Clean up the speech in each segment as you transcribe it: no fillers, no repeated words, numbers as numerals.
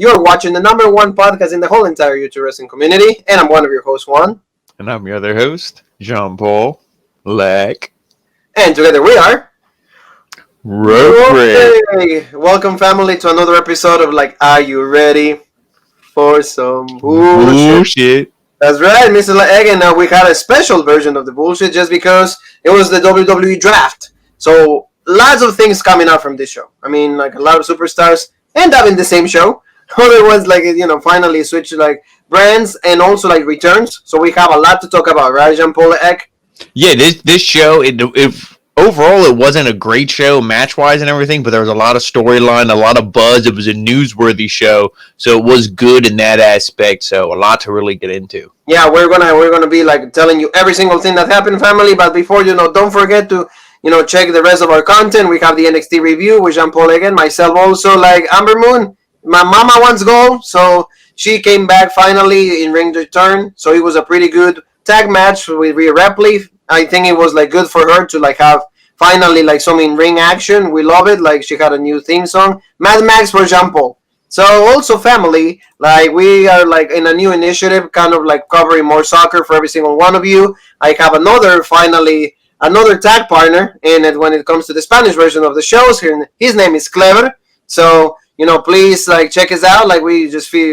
You're watching the number one podcast in the whole entire YouTube wrestling community, and I'm one of your hosts, Juan. And I'm your other host, Jean-Paul Leck. And together we are... Rope. Welcome, family, to another episode of, Are You Ready for Some Bullshit? That's right, Mr. Egg, and we had a special version of the bullshit just because it was the WWE Draft. So, lots of things coming out from this show. I mean, a lot of superstars end up in the same show. Other ones, finally switch, brands and also, returns. So, we have a lot to talk about, right, Jean-Paul Egg? Yeah, this show, overall, it wasn't a great show match-wise and everything, but there was a lot of storyline, a lot of buzz. It was a newsworthy show, so it was good in that aspect. So a lot to really get into. Yeah, we're gonna be telling you every single thing that happened, family. But before don't forget to check the rest of our content. We have the NXT review with Jean-Paul again, myself also. Amber Moon, my mama wants gold, so she came back finally in ring return. So it was a pretty good tag match with Rhea Ripley. I think it was good for her to have finally some in ring action. We love it. She had a new theme song. Mad Max for Jean-Paul. So also family, we are in a new initiative, kind of covering more soccer for every single one of you. I have another tag partner in it when it comes to the Spanish version of the shows. His name is Clever. So please check us out. We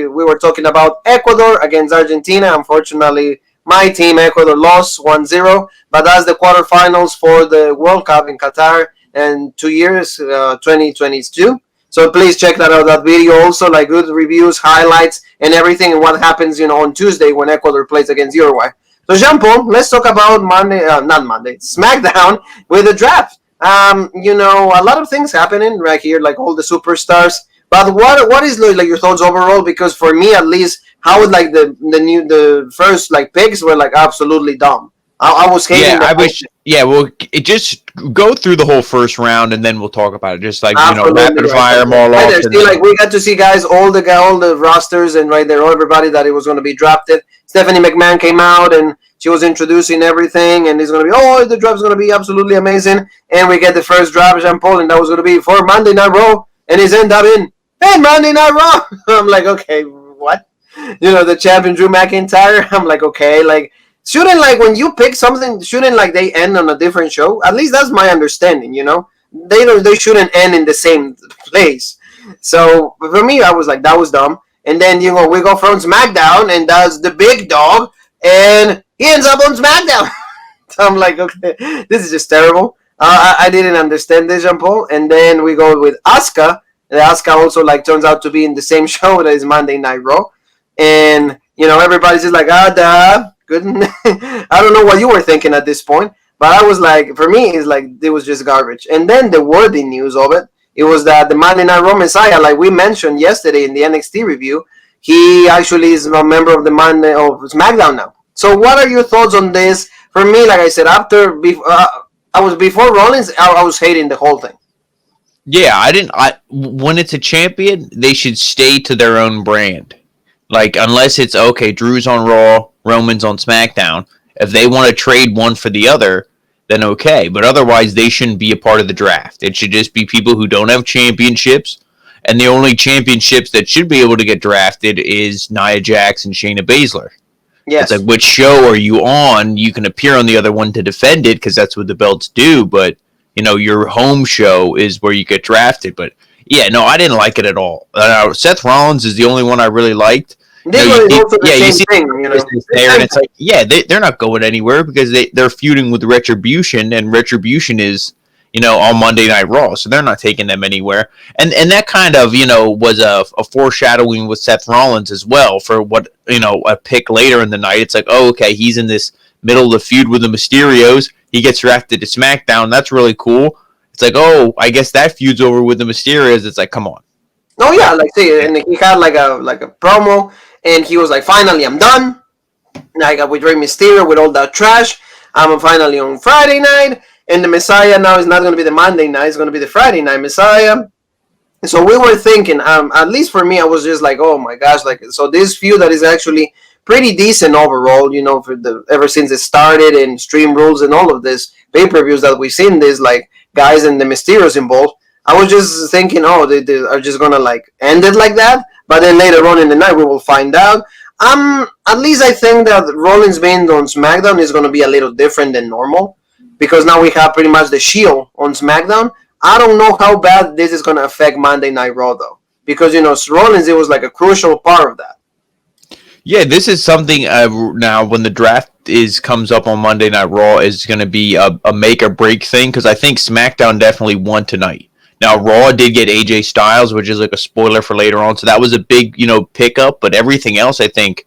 were talking about Ecuador against Argentina. Unfortunately, my team, Ecuador, lost 1-0, but that's the quarterfinals for the World Cup in Qatar in 2 years, 2022. So please check that video also, good reviews, highlights, and everything, and what happens, on Tuesday when Ecuador plays against Uruguay. So, Jean-Paul, let's talk about SmackDown with the draft. A lot of things happening right here, all the superstars. But what is your thoughts overall? Because for me, at least, how would the first picks were absolutely dumb. I was hating. Just go through the whole first round and then we'll talk about it. Just rapid fire them all off. We got to see guys, all the rosters, and right there, everybody that it was going to be drafted. Stephanie McMahon came out and she was introducing everything, and it's going to be the draft's going to be absolutely amazing. And we get the first draft, Jean-Paul, and that was going to be for Monday Night Raw, and he's ended up in Monday Night Raw. I'm okay, what? The champion Drew McIntyre. I'm okay, shouldn't when you pick something, shouldn't they end on a different show? At least that's my understanding. They shouldn't end in the same place. So for me, I was that was dumb. And then we go from SmackDown, and that's the big dog, and he ends up on SmackDown. So I'm okay, this is just terrible. I didn't understand this, Jean-Paul. And then we go with Asuka. And Asuka also turns out to be in the same show that is Monday Night Raw. And everybody's just good. I don't know what you were thinking at this point, but I was for me, it's it was just garbage. And then the worthy news of it was that the Monday Night Raw Messiah, we mentioned yesterday in the NXT review, he actually is a member of the SmackDown now. So what are your thoughts on this? For me, I said, before Rollins, I was hating the whole thing. Yeah, when it's a champion, they should stay to their own brand. Unless it's, okay, Drew's on Raw, Roman's on SmackDown. If they want to trade one for the other, then okay. But otherwise, they shouldn't be a part of the draft. It should just be people who don't have championships. And the only championships that should be able to get drafted is Nia Jax and Shayna Baszler. Yes. It's which show are you on? You can appear on the other one to defend it because that's what the belts do. But, your home show is where you get drafted. But, yeah, no, I didn't like it at all. Seth Rollins is the only one I really liked. You see thing, there, and it's they're not going anywhere because they're feuding with Retribution, and Retribution is on Monday Night Raw, so they're not taking them anywhere. And that kind of was a foreshadowing with Seth Rollins as well for what a pick later in the night. It's okay, he's in this middle of the feud with the Mysterios. He gets drafted to SmackDown. That's really cool. It's I guess that feud's over with the Mysterios. It's come on. Oh yeah, and he had a promo. And he was finally, I'm done. I got with Rey Mysterio with all that trash. I'm finally on Friday night. And the Messiah now is not going to be the Monday night. It's going to be the Friday night Messiah. So we were thinking, at least for me, I was just oh my gosh. So this feud that is actually pretty decent overall, ever since it started and Stream Rules and all of this pay-per-views that we've seen this, guys and the Mysterios involved. I was just thinking, they are just going to end it like that. But then later on in the night, we will find out. At least I think that Rollins being on SmackDown is going to be a little different than normal, because now we have pretty much the Shield on SmackDown. I don't know how bad this is going to affect Monday Night Raw, though, because, Rollins, it was like a crucial part of that. Yeah, this is something now when the draft comes up on Monday Night Raw is going to be a make or break thing, because I think SmackDown definitely won tonight. Now, Raw did get AJ Styles, which is like a spoiler for later on, so that was a big, pickup, but everything else, I think,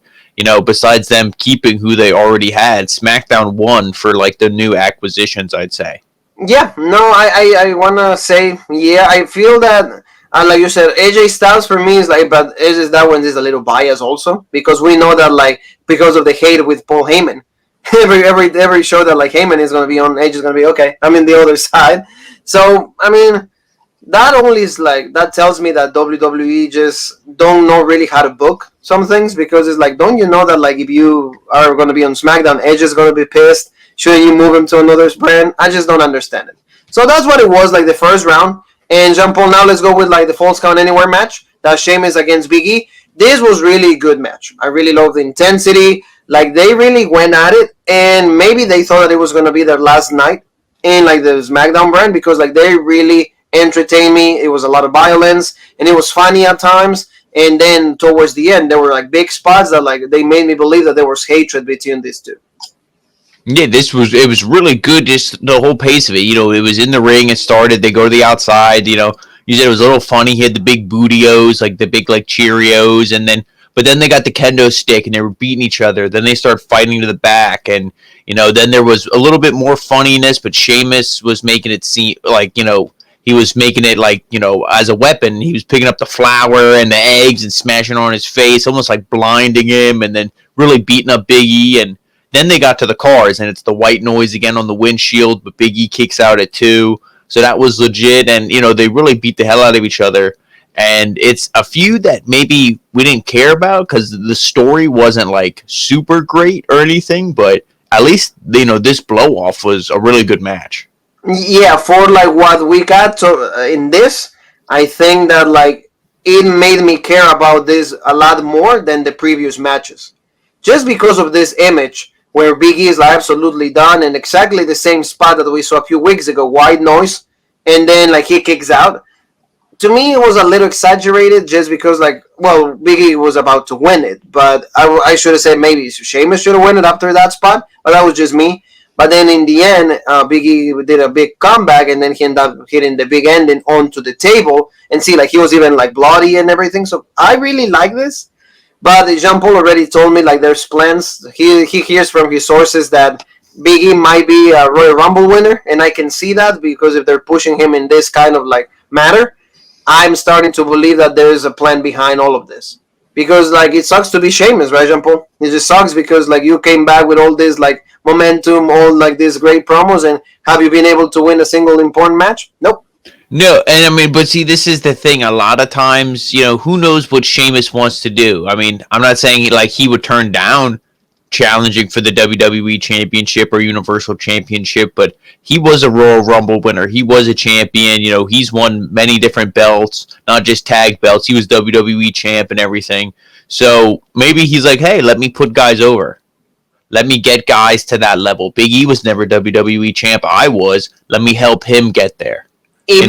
besides them keeping who they already had, SmackDown won for like the new acquisitions, I'd say. Yeah, no, I want to say, yeah, I feel that, like you said, AJ Styles for me is like, but that one is a little biased also, because we know that, like, because of the hate with Paul Heyman, every show that, like, Heyman is going to be on, AJ is going to be, okay, I'm in the other side. So, I mean, that only is like, that tells me that WWE just don't know really how to book some things, because it's like, don't you know that, like, if you are going to be on SmackDown, Edge is going to be pissed. Shouldn't you move him to another brand? I just don't understand it. So that's what it was, like, the first round. And Jean-Paul, now let's go with, like, the Falls Count Anywhere match. That's Sheamus against Big E. This was really a good match. I really love the intensity. Like, they really went at it. And maybe they thought that it was going to be their last night in, like, the SmackDown brand, because, like, they really entertained me. It was a lot of violence. And it was funny at times. And then towards the end, there were, like, big spots that, like, they made me believe that there was hatred between these two. Yeah, it was really good, just the whole pace of it. It was in the ring, it started, they go to the outside, you said it was a little funny. He had the big bootios, like the big, like, Cheerios, but then they got the kendo stick and they were beating each other. Then they started fighting to the back, and, then there was a little bit more funniness, but Sheamus was making it seem like, he was making it like, as a weapon. He was picking up the flour and the eggs and smashing on his face, almost like blinding him, and then really beating up Big E. And then they got to the cars, and it's the white noise again on the windshield, but Big E kicks out at 2. So that was legit, and, they really beat the hell out of each other. And it's a feud that maybe we didn't care about because the story wasn't, like, super great or anything, but at least, this blow-off was a really good match. Yeah, for, like, what we got in this, I think that, like, it made me care about this a lot more than the previous matches. Just because of this image where Big E is, like, absolutely done, and exactly the same spot that we saw a few weeks ago, white noise, and then, like, he kicks out. To me, it was a little exaggerated just because, like, well, Big E was about to win it, but I should have said maybe Sheamus should have won it after that spot, but that was just me. But then in the end, Big E did a big comeback, and then he ended up hitting the big ending onto the table, and see, like, he was even, like, bloody and everything. So I really like this. But Jean-Paul already told me, like, there's plans. He hears from his sources that Big E might be a Royal Rumble winner, and I can see that because if they're pushing him in this kind of, like, matter, I'm starting to believe that there is a plan behind all of this. Because, like, it sucks to be Sheamus, right, Jean-Paul? It just sucks because, like, you came back with all this, like, momentum, all, like, these great promos, and have you been able to win a single important match? Nope. No, and I mean, but see, this is the thing. A lot of times, who knows what Sheamus wants to do? I mean, I'm not saying he would turn down challenging for the WWE Championship or Universal Championship, but he was a Royal Rumble winner. He was a champion. He's won many different belts, not just tag belts. He was WWE champ and everything. So maybe he's like, hey, let me put guys over. Let me get guys to that level. Big E was never WWE champ. I was. Let me help him get there. Who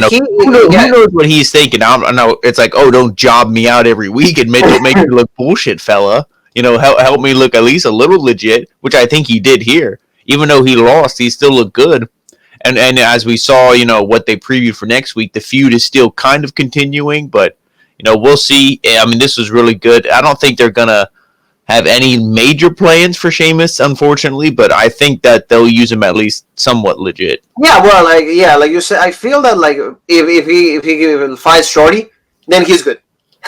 knows what he's thinking? I know it's like, oh, don't job me out every week and make me look bullshit, fella. Help me look at least a little legit, which I think he did here. Even though he lost, he still looked good. And as we saw, what they previewed for next week, the feud is still kind of continuing, but we'll see. I mean, this was really good. I don't think they're gonna have any major plans for Sheamus, unfortunately, but I think that they'll use him at least somewhat legit. Yeah, well, like you said, I feel that, like, if he fights Shorty, then he's good.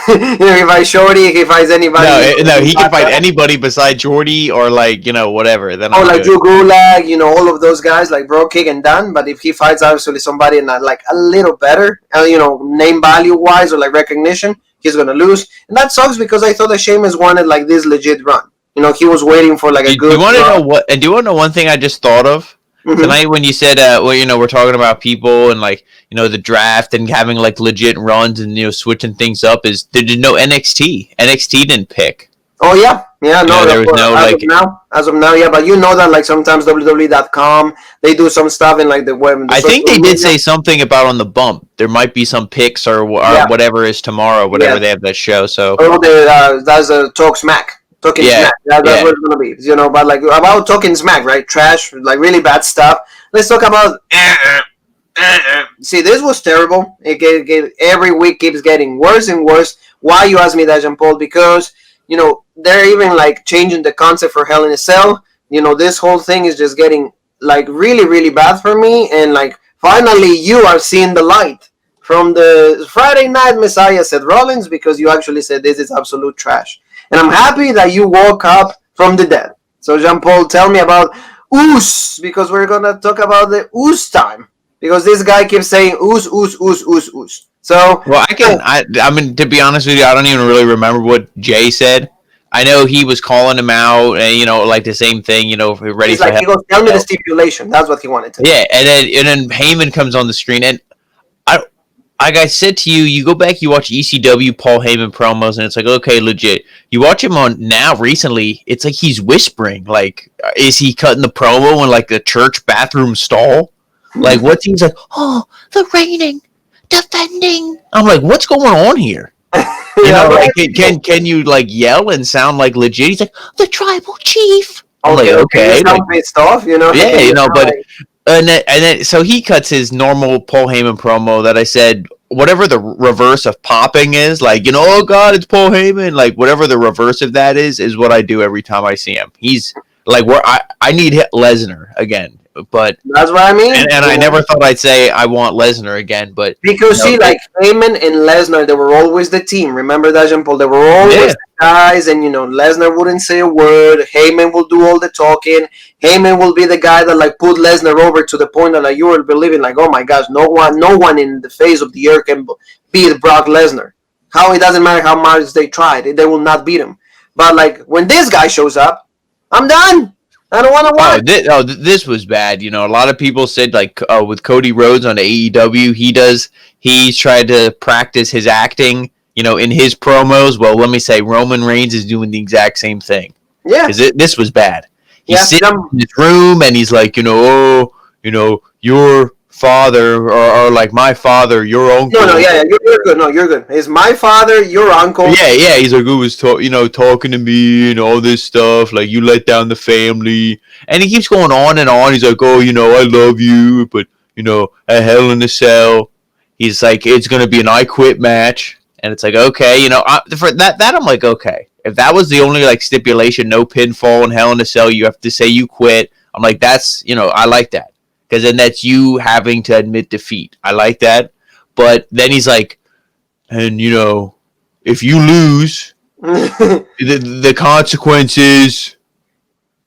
If he fights Shorty, if he fights anybody. No, he can fight anybody besides Jordy or, like, whatever. Then like Drew Gulak, all of those guys, like Bro, Kick, and Dan. But if he fights obviously somebody not like a little better, name value wise or like recognition, he's gonna lose, and that sucks because I thought that Sheamus wanted like this legit run. He was waiting for like a good. Do you want to know what? And do you want to know one thing I just thought of? Tonight when you said, we're talking about people and like, the draft and having like legit runs and, switching things up there's no NXT. NXT didn't pick. Oh, yeah. Yeah, no, there was no like as of now, yeah, but that like sometimes WWE.com, they do some stuff in like the web. I think they did say something about on the bump. There might be some picks or whatever is tomorrow, whatever they have that show. So that's a Talk Smack. Talking Smack. That's what it's gonna be. But like about Talking Smack, right? Trash, like really bad stuff. Let's talk about. See, this was terrible. Every week keeps getting worse and worse. Why, you ask me that, Jean Paul? Because they're even like changing the concept for Hell in a Cell. This whole thing is just getting like really, really bad for me. And like finally, you are seeing the light from the Friday Night Messiah, Seth Rollins, because you actually said this is absolute trash. And I'm happy that you woke up from the dead. So, Jean Paul, tell me about Oos, because we're going to talk about the Oos time. Because this guy keeps saying Oos, Oos, Oos, Oos, Oos. So, well, I mean, to be honest with you, I don't even really remember what Jay said. I know he was calling him out, and like the same thing, ready for him. He goes, tell me the stipulation. That's what he wanted to. Yeah, and then Heyman comes on the screen, and like I said to you, you go back, you watch ECW Paul Heyman promos, and it's like, okay, legit. You watch him on now recently, it's like he's whispering. Like, is he cutting the promo in like the church bathroom stall? Like, what's he's like? Oh, the reigning, defending. I'm like, what's going on here? Can you like yell and sound like legit? He's like, the tribal chief. I'm like, okay, like, pissed off, Yeah, but. And then, so he cuts his normal Paul Heyman promo that I said, whatever the reverse of popping is, like, oh God, it's Paul Heyman. Like, whatever the reverse of that is what I do every time I see him. He's like, I need Lesnar again. But that's what I mean. And I never thought I'd say I want Lesnar again, but because like Heyman and Lesnar, they were always the team. Remember that, Jean Paul? They were always the guys, and Lesnar wouldn't say a word. Heyman will do all the talking. Heyman will be the guy that like put Lesnar over to the point that like you will believing like, oh my gosh, no one in the face of the earth can beat Brock Lesnar. How it doesn't matter how much they tried, they will not beat him. But like when this guy shows up, I'm done. I don't want to watch. This was bad. A lot of people said like with Cody Rhodes on AEW, he's tried to practice his acting, in his promos. Well, let me say Roman Reigns is doing the exact same thing. Yeah. Because this was bad. He's sitting in his room and he's like, your father or like my father, your uncle. No, yeah, you're good. No, you're good. It's my father, your uncle. Yeah. He's like, who was talking to me and all this stuff. Like, you let down the family, and he keeps going on and on. He's like, oh, I love you, but a Hell in a Cell. He's like, it's gonna be an I Quit match, and it's like, okay, for that I'm like, okay, if that was the only like stipulation, no pinfall in Hell in a Cell, you have to say you quit. I'm like, that's I like that. Because then that's you having to admit defeat. I like that. But then he's like, and if you lose, the consequences.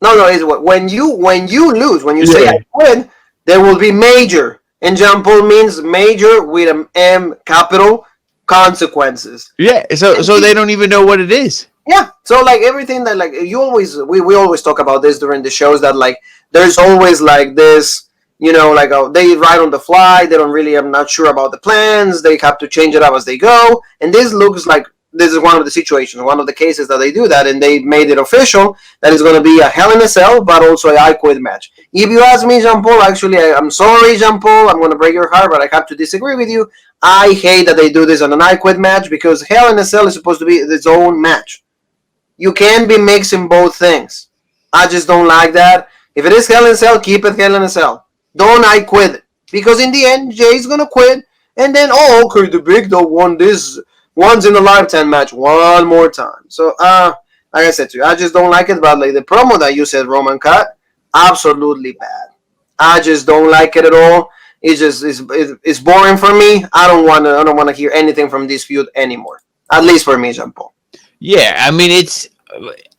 No, it's when you lose, when you say I win, there will be major. And Jean Paul means major with an M capital consequences. Yeah, so they don't even know what it is. Yeah, so like everything that like we always talk about this during the shows that like there's always like this. Like they write on the fly. They don't really. I'm not sure about the plans. They have to change it up as they go. And this looks like this is one of the situations, one of the cases that they do that, and they made it official that it's going to be a Hell in a Cell, but also a I Quit match. If you ask me, Jean Paul, actually, I'm sorry, Jean Paul. I'm going to break your heart, but I have to disagree with you. I hate that they do this on an I Quit match because Hell in a Cell is supposed to be its own match. You can't be mixing both things. I just don't like that. If it is Hell in a Cell, keep it Hell in a Cell. Don't I quit it. Because in the end, Jay's going to quit. And then, okay, the big dog won this once in a lifetime match one more time. So, like I said to you, I just don't like it. But like the promo that you said Roman cut, absolutely bad. I just don't like it at all. It's boring for me. I don't want to hear anything from this feud anymore. At least for me, Jean Paul. Yeah, I mean it's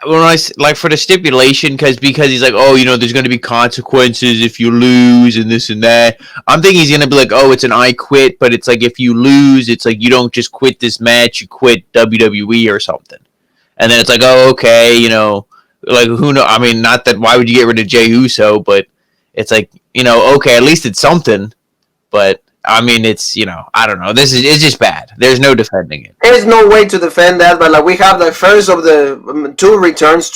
when I like for the stipulation because he's like, oh, there's going to be consequences if you lose and this and that. I'm thinking he's going to be like, oh, it's an I Quit, but it's like if you lose, it's like you don't just quit this match, you quit WWE or something. And then it's like, oh, okay, like who knows? I mean, not that why would you get rid of Jey Uso, but it's like okay, at least it's something. But I mean, it's I don't know. It's just bad. There's no defending it. There's no way to defend that, but like we have the first of the 3 returns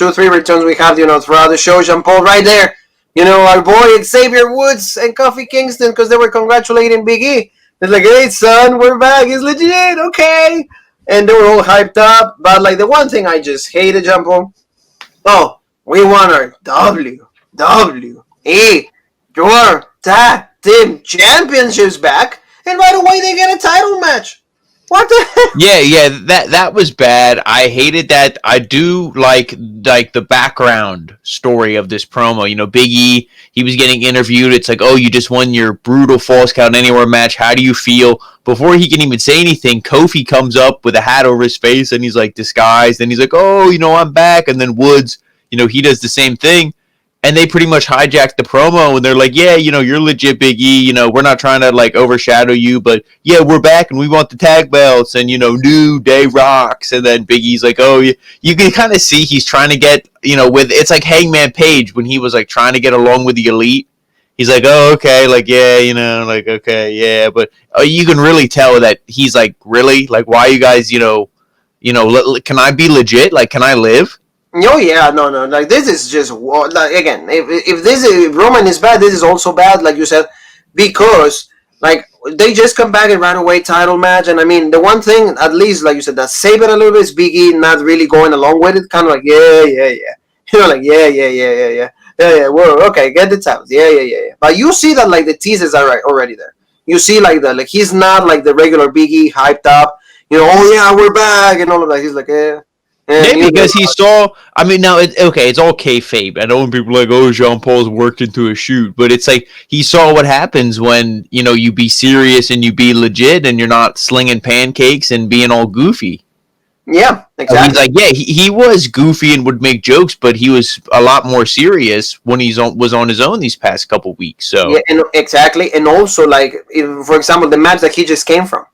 we have, throughout the show. Jean Paul right there, our boy Xavier Woods and Kofi Kingston, because they were congratulating Big E. It's like, hey son, we're back. It's legit, okay. And they were all hyped up. But like the one thing I just hated, Jean Paul. Oh, we want our WWE your tag team championships back, and right away they get a title match. What the heck? Yeah, that was bad. I hated that. I do like the background story of this promo. Big E, he was getting interviewed. It's like, oh, you just won your brutal Falls Count Anywhere match. How do you feel? Before he can even say anything, Kofi comes up with a hat over his face, and he's like disguised. And he's like, oh, I'm back. And then Woods, he does the same thing. And they pretty much hijacked the promo, and they're like, yeah, you're legit, Big E. We're not trying to, like, overshadow you, but, yeah, we're back, and we want the tag belts, and, New Day rocks. And then Big E's like, oh, you can kind of see he's trying to get, it's like Hangman Page when he was, like, trying to get along with the Elite. He's like, oh, okay, like, yeah, like, okay, yeah. But you can really tell that he's like, really? Like, why you guys, can I be legit? Like, can I live? Oh yeah, no. Like this is just like again. If Roman is bad, this is also bad, like you said, because like they just come back and ran away title match, and I mean the one thing at least, like you said, that save it a little bit is Big E not really going along with it, kind of like yeah, like yeah. Whoa, okay, get the titles, yeah. But you see that like the teasers are already there. You see like he's not like the regular Big E hyped up, oh yeah, we're back and all of that. He's like yeah, because he saw. I mean, now it's all kayfabe. I know when people are like, "Oh, Jean Paul's worked into a shoot," but it's like he saw what happens when you be serious and you be legit, and you're not slinging pancakes and being all goofy. Yeah, exactly. He's like, yeah, he was goofy and would make jokes, but he was a lot more serious when was on his own these past couple weeks. So yeah, exactly, and also like, for example, the match that he just came from.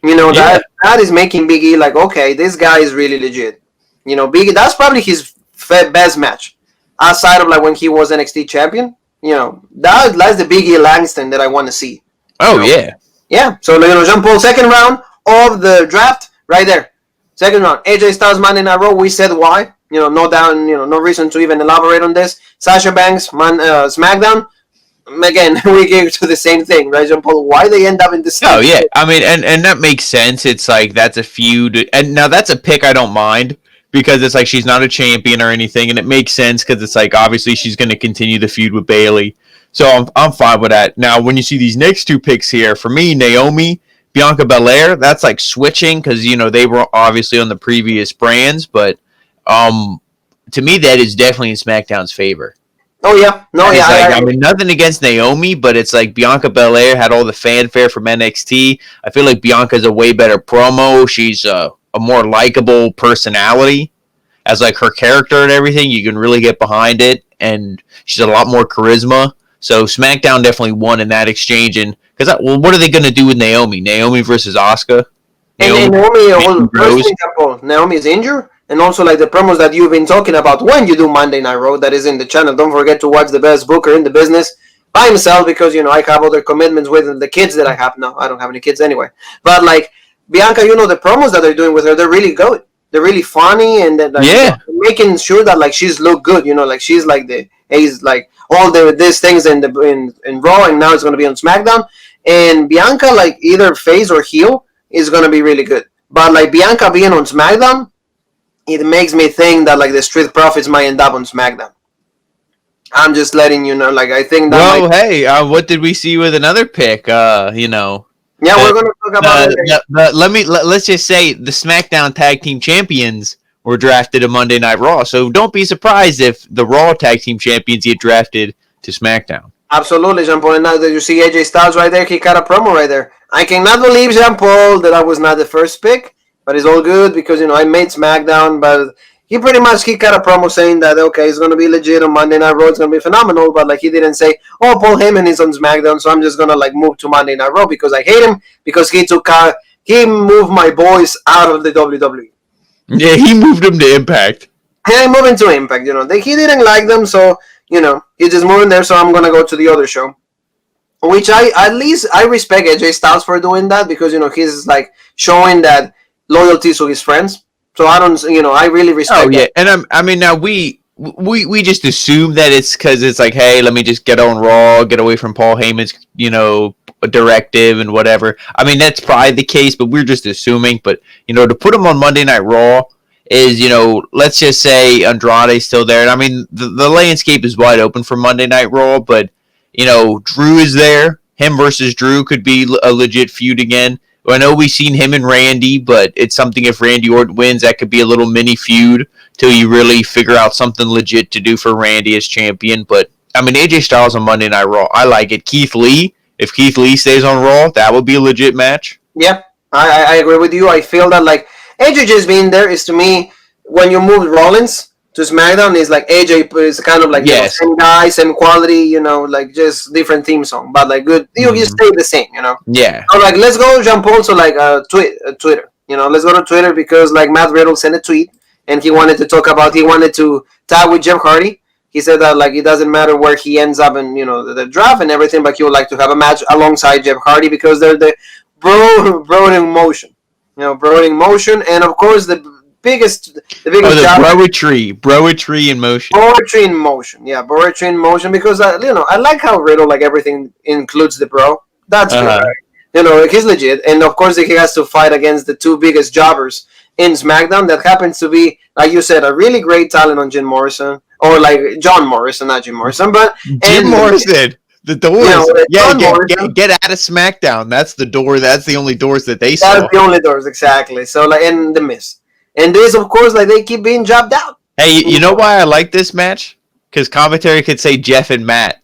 That is making Big E like, okay, this guy is really legit. Big E, that's probably his best match outside of like when he was NXT champion. That's the Big E Langston that I want to see. Oh yeah, yeah. So Jean Paul, second round of the draft, right there. Second round, AJ Styles, Monday Night Raw. We said why. No down. No reason to even elaborate on this. Sasha Banks, SmackDown. Again, we gave to the same thing, right, Jean Paul? Why they end up in the same? Oh yeah, I mean, and that makes sense. It's like that's a feud, and now that's a pick I don't mind because it's like she's not a champion or anything, and it makes sense because it's like obviously she's going to continue the feud with Bayley, so I'm fine with that. Now, when you see these next two picks here, for me, Naomi, Bianca Belair, that's like switching because they were obviously on the previous brands, but to me that is definitely in SmackDown's favor. Oh yeah, no, yeah. I mean, nothing against Naomi, but it's like Bianca Belair had all the fanfare from NXT. I feel like Bianca's a way better promo. She's a more likable personality, as like her character and everything. You can really get behind it, and she's a lot more charisma. So SmackDown definitely won in that exchange. And because what are they going to do with Naomi? Naomi versus Asuka. Naomi is injured. And also, like, the promos that you've been talking about when you do Monday Night Raw, that is in the channel. Don't forget to watch the best booker in the business by himself because, I have other commitments with the kids that I have now. I don't have any kids anyway. But, like, Bianca, the promos that they're doing with her, they're really good. They're really funny and they're making sure that, like, she's look good, like, she's, like, all these things in Raw, and now it's going to be on SmackDown. And Bianca, like, either face or heel is going to be really good. But, like, Bianca being on SmackDown, it makes me think that like the Street Profits might end up on SmackDown. I'm just letting you know. Like I think that. Well, hey, what did we see with another pick? Yeah, we're gonna talk about it. Let's just say the SmackDown Tag Team Champions were drafted to Monday Night Raw. So don't be surprised if the Raw Tag Team Champions get drafted to SmackDown. Absolutely, Jean Paul. And now that you see AJ Styles right there, he got a promo right there. I cannot believe, Jean Paul, that I was not the first pick. But it's all good because, I made SmackDown, but he got a promo saying that, okay, it's going to be legit on Monday Night Raw, it's going to be phenomenal, but, like, he didn't say, oh, Paul Heyman is on SmackDown, so I'm just going to, like, move to Monday Night Raw because I hate him, because he moved my boys out of the WWE. Yeah, he moved them to Impact. Yeah, he moved into Impact, he didn't like them, so, he He's just moving there, so I'm gonna go to the other show. Which I respect AJ Styles for doing that because he's like showing that loyalty to his friends. So I don't, I really respect. Oh yeah, and I mean now we just assume that it's because it's like, hey, let me just get on Raw, get away from Paul Heyman's directive and whatever. I mean that's probably the case, but we're just assuming. But to put him on Monday Night Raw is let's just say Andrade's still there, and I mean the landscape is wide open for Monday Night Raw, but. Drew is there. Him versus Drew could be a legit feud again. I know we've seen him and Randy, but it's something if Randy Orton wins, that could be a little mini feud till you really figure out something legit to do for Randy as champion. But, I mean, AJ Styles on Monday Night Raw, I like it. Keith Lee, if Keith Lee stays on Raw, that would be a legit match. Yeah, I agree with you. I feel that, like, AJ just being there is, to me, when you move Rollins to SmackDown, is like AJ is kind of like same guy, same quality, like just different theme song, but like good. You stay the same, Yeah. So like let's go jump also like Twitter. Let's go to Twitter because like Matt Riddle sent a tweet and he wanted to tag with Jeff Hardy. He said that like it doesn't matter where he ends up in the draft and everything, but he would like to have a match alongside Jeff Hardy because they're the bro in motion, bro in motion, and of course the biggest broetry in motion. Broetry in motion, yeah, broetry in motion. Because I like how Riddle like everything includes the bro. That's good, right? He's legit, and of course he has to fight against the two biggest jobbers in SmackDown. That happens to be, like you said, a really great talent on Jim Morrison, or like John Morrison, not Jim Morrison, but Jim Morrison. The doors, get out of SmackDown. That's the door. That's the only doors that they saw. That's the only doors, exactly. So like, and the Miz. And this, of course, like they keep being jobbed out. Hey, you know why I like this match? Because commentary could say Jeff and Matt.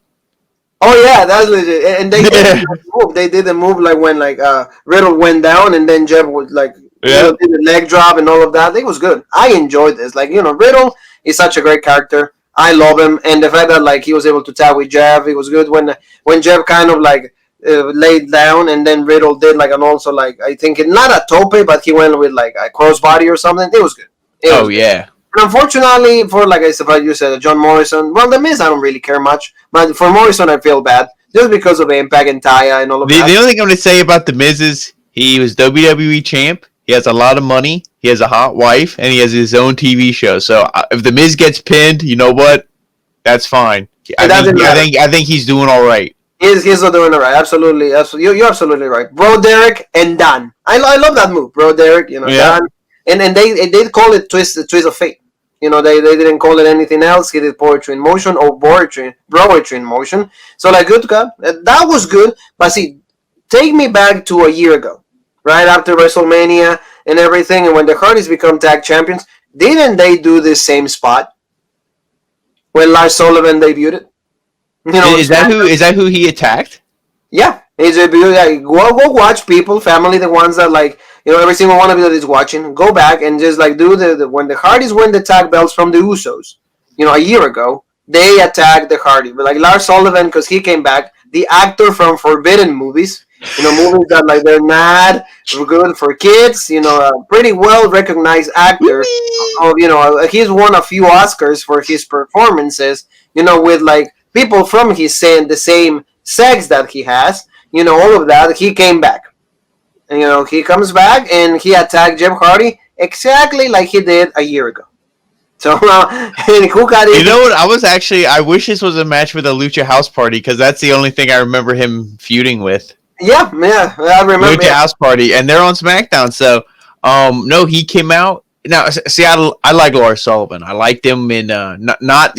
Oh yeah, that's legit. And they did the move. They did the move like when like Riddle went down, and then Jeff would like did the leg drop and all of that. It was good. I enjoyed this. Like Riddle is such a great character. I love him, and the fact that like he was able to tag with Jeff, it was good when Jeff kind of like. Laid down, and then Riddle did like an also like I think not a tope, but he went with like a crossbody or something. It was good. Yeah. And unfortunately for like I said, you said John Morrison. Well, the Miz I don't really care much, but for Morrison I feel bad just because of Impact and Taya and all of that. The only thing I'm going to say about the Miz is he was WWE champ. He has a lot of money. He has a hot wife, and he has his own TV show. So if the Miz gets pinned, you know what? That's fine. I think he's doing all right. He's not doing it right. Absolutely. You're absolutely right. Bro Derek and Dan. I love that move. Bro Derek, Dan. And they call it twist of fate. They didn't call it anything else. He did poetry in motion or broetry in motion. So like good God. That was good. But see, take me back to a year ago. Right after WrestleMania and everything, and when the Hardys become tag champions, didn't they do this same spot when Lars Sullivan debuted it? Is that who he attacked? Yeah, he's a go watch people, family, the ones that like every single one of you that is watching. Go back and just like do the when the Hardys win the tag belts from the Usos. A year ago they attacked the Hardys, but like Lars Sullivan because he came back, the actor from Forbidden movies. Movies that like they're not good for kids. A pretty well recognized actor. He's won a few Oscars for his performances. With like. People from the same sex that he has, all of that. He came back, and he comes back and he attacked Jeff Hardy exactly like he did a year ago. So, and who got it? You know what? I wish this was a match with a Lucha House Party because that's the only thing I remember him feuding with. Yeah, I remember Lucha House Party, and they're on SmackDown. So, no, he came out. Now, see, I like Lars Sullivan. I liked him in not